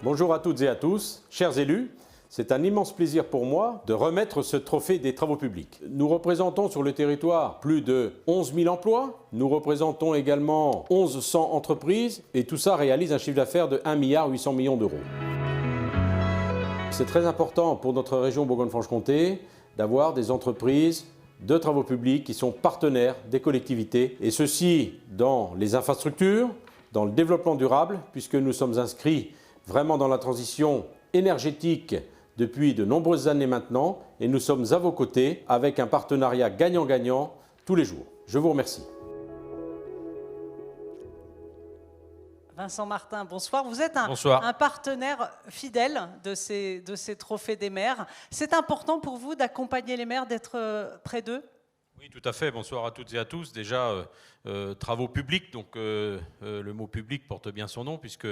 Bonjour à toutes et à tous, chers élus. C'est un immense plaisir pour moi de remettre ce trophée des travaux publics. Nous représentons sur le territoire plus de 11 000 emplois. Nous représentons également 1100 entreprises et tout ça réalise un chiffre d'affaires de 1 800 000 000 d'euros. C'est très important pour notre région Bourgogne-Franche-Comté d'avoir des entreprises de travaux publics qui sont partenaires des collectivités et ceci dans les infrastructures, dans le développement durable puisque nous sommes inscrits vraiment dans la transition énergétique depuis de nombreuses années maintenant et nous sommes à vos côtés avec un partenariat gagnant-gagnant tous les jours. Je vous remercie. Vincent Martin, bonsoir. Vous êtes un partenaire fidèle de ces trophées des maires. C'est important pour vous d'accompagner les maires, d'être près d'eux ? Oui, tout à fait. Bonsoir à toutes et à tous. Déjà, travaux publics, donc le mot public porte bien son nom puisque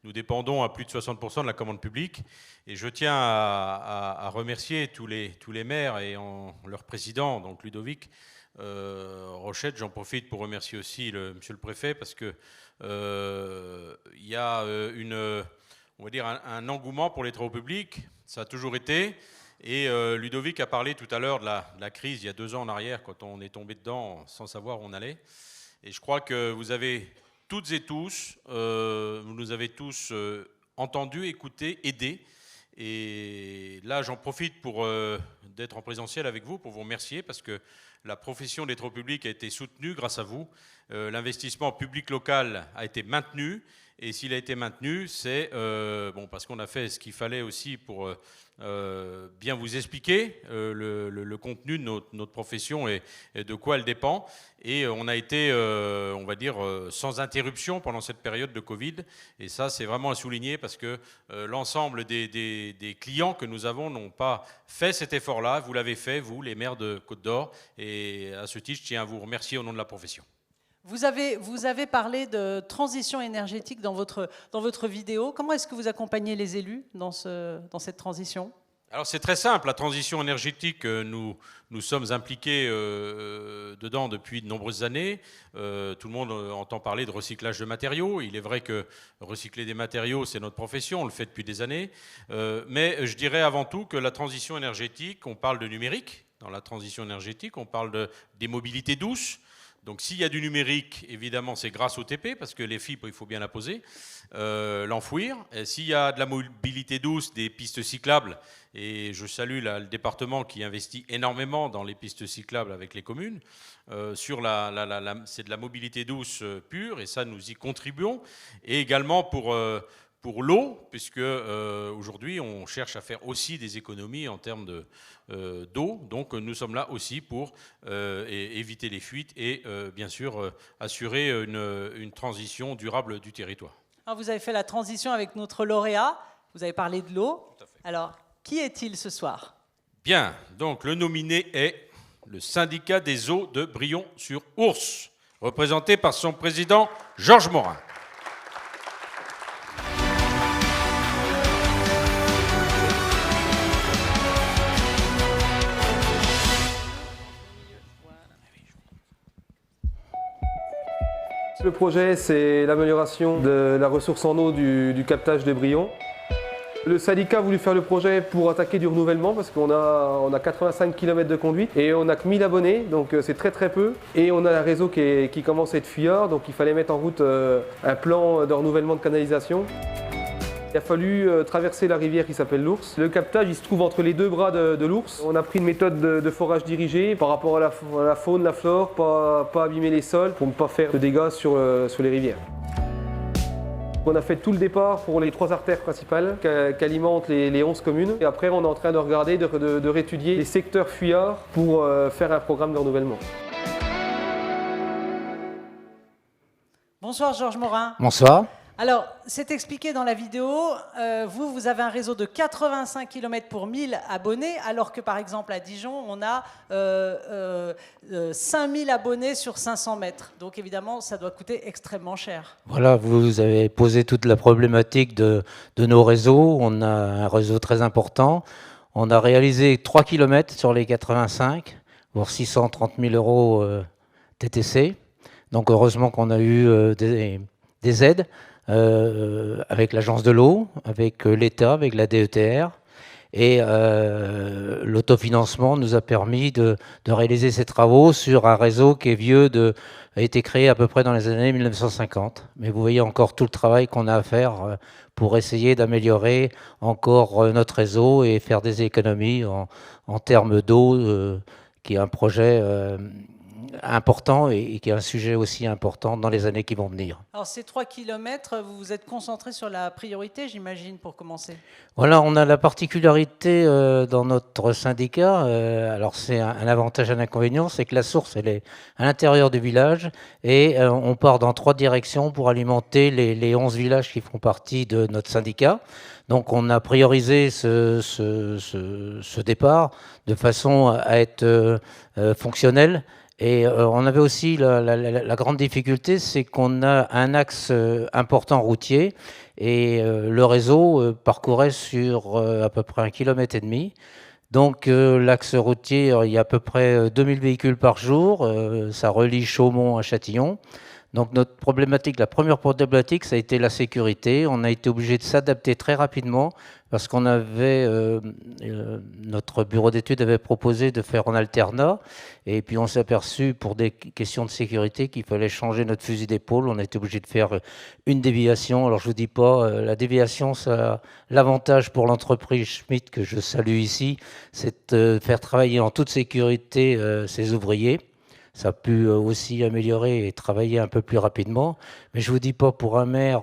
nous dépendons à plus de 60% de la commande publique. Et je tiens à remercier tous les maires et leur président, donc Ludovic Rochette. J'en profite pour remercier aussi monsieur le préfet parce que il y a on va dire un engouement pour les travaux publics. Ça a toujours été. Et Ludovic a parlé tout à l'heure de la crise il y a 2 ans en arrière, quand on est tombé dedans sans savoir où on allait. Et je crois que vous avez toutes et tous, vous nous avez tous entendus, écoutés, aidés. Et là, j'en profite pour d'être en présentiel avec vous, pour vous remercier, parce que la profession des travaux publics a été soutenue grâce à vous. L'investissement public local a été maintenu. Et s'il a été maintenu, c'est parce qu'on a fait ce qu'il fallait aussi pour bien vous expliquer le contenu de notre profession et de quoi elle dépend. Et on a été, on va dire, sans interruption pendant cette période de Covid. Et ça, c'est vraiment à souligner parce que l'ensemble des clients que nous avons n'ont pas fait cet effort-là. Vous l'avez fait, vous, les maires de Côte-d'Or. Et à ce titre, je tiens à vous remercier au nom de la profession. Vous avez parlé de transition énergétique dans votre vidéo. Comment est-ce que vous accompagnez les élus dans cette transition ? Alors c'est très simple, la transition énergétique, nous sommes impliqués dedans depuis de nombreuses années. Tout le monde entend parler de recyclage de matériaux. Il est vrai que recycler des matériaux, c'est notre profession, on le fait depuis des années. Mais je dirais avant tout que la transition énergétique, on parle de numérique. Dans la transition énergétique, on parle des mobilités douces. Donc s'il y a du numérique, évidemment, c'est grâce au TP, parce que les fibres, il faut bien la poser, l'enfouir. S'il y a de la mobilité douce, des pistes cyclables, et je salue le département qui investit énormément dans les pistes cyclables avec les communes, c'est de la mobilité douce pure, et ça, nous y contribuons. Et également pour l'eau, puisque aujourd'hui, on cherche à faire aussi des économies en termes d'eau. Donc, nous sommes là aussi pour éviter les fuites et, bien sûr, assurer une transition durable du territoire. Alors, vous avez fait la transition avec notre lauréat. Vous avez parlé de l'eau. Alors, qui est-il ce soir ? Bien. Donc, le nominé est le syndicat des eaux de Brillon-sur-Ours, représenté par son président Georges Morin. Le projet, c'est l'amélioration de la ressource en eau du captage de Brillon. Le syndicat a voulu faire le projet pour attaquer du renouvellement parce qu'on a 85 km de conduite et on n'a que 1000 abonnés, donc c'est très peu. Et on a un réseau qui commence à être fuyard, donc il fallait mettre en route un plan de renouvellement de canalisation. Il a fallu traverser la rivière qui s'appelle l'Ours. Le captage, il se trouve entre les 2 bras de l'Ours. On a pris une méthode de forage dirigé par rapport à la faune, la flore, pas abîmer les sols pour ne pas faire de dégâts sur les rivières. On a fait tout le départ pour les 3 artères principales qu'alimentent les 11 communes. Et après, on est en train de regarder, de réétudier les secteurs fuyards pour faire un programme de renouvellement. Bonsoir Georges Morin. Bonsoir. Alors, c'est expliqué dans la vidéo, vous avez un réseau de 85 km pour 1000 abonnés, alors que par exemple à Dijon, on a 5000 abonnés sur 500 mètres. Donc évidemment, ça doit coûter extrêmement cher. Voilà, vous avez posé toute la problématique de nos réseaux. On a un réseau très important. On a réalisé 3 km sur les 85, pour 630 000 euros TTC. Donc heureusement qu'on a eu des aides. avec l'agence de l'eau, avec l'État, avec la DETR. Et l'autofinancement nous a permis de réaliser ces travaux sur un réseau qui est vieux, a été créé à peu près dans les années 1950. Mais vous voyez encore tout le travail qu'on a à faire pour essayer d'améliorer encore notre réseau et faire des économies en termes d'eau, qui est un projet important et qui est un sujet aussi important dans les années qui vont venir. Alors ces 3 kilomètres, vous vous êtes concentré sur la priorité, j'imagine, pour commencer. Voilà, on a la particularité dans notre syndicat, alors c'est un avantage et un inconvénient, c'est que la source, elle est à l'intérieur du village et on part dans 3 directions pour alimenter les 11 villages qui font partie de notre syndicat. Donc on a priorisé ce départ de façon à être fonctionnel. Et on avait aussi la grande difficulté, c'est qu'on a un axe important routier et le réseau parcourait sur à peu près 1,5 km. Donc l'axe routier, il y a à peu près 2000 véhicules par jour, ça relie Chaumont à Châtillon. Donc notre problématique, la première problématique, ça a été la sécurité. On a été obligé de s'adapter très rapidement parce qu'on avait, notre bureau d'études avait proposé de faire en alternat. Et puis on s'est aperçu pour des questions de sécurité qu'il fallait changer notre fusil d'épaule. On a été obligé de faire une déviation. Alors je vous dis pas, la déviation, ça a l'avantage pour l'entreprise Schmitt, que je salue ici, c'est de faire travailler en toute sécurité ses ouvriers. Ça a pu aussi améliorer et travailler un peu plus rapidement. Mais je ne vous dis pas pour un maire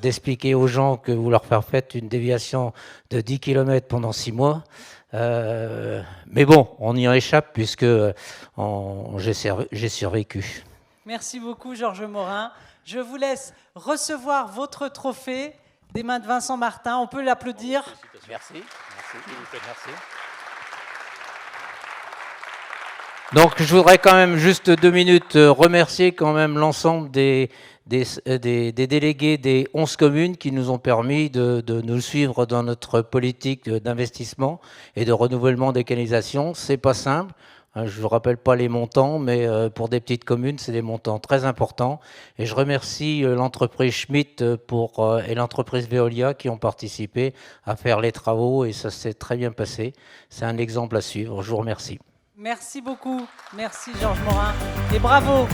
d'expliquer aux gens que vous leur faire faire une déviation de 10 km pendant 6 mois. Mais bon, on y en échappe puisque j'ai survécu. Merci beaucoup, Georges Morin. Je vous laisse recevoir votre trophée des mains de Vincent Martin. On peut l'applaudir. Merci. Merci. Donc je voudrais quand même juste 2 minutes remercier quand même l'ensemble des délégués des 11 communes qui nous ont permis de nous suivre dans notre politique d'investissement et de renouvellement des canalisations. C'est pas simple. Je ne vous rappelle pas les montants, mais pour des petites communes, c'est des montants très importants. Et je remercie l'entreprise Schmitt et l'entreprise Veolia qui ont participé à faire les travaux et ça s'est très bien passé. C'est un exemple à suivre. Je vous remercie. Merci beaucoup. Merci Georges Morin. Et bravo.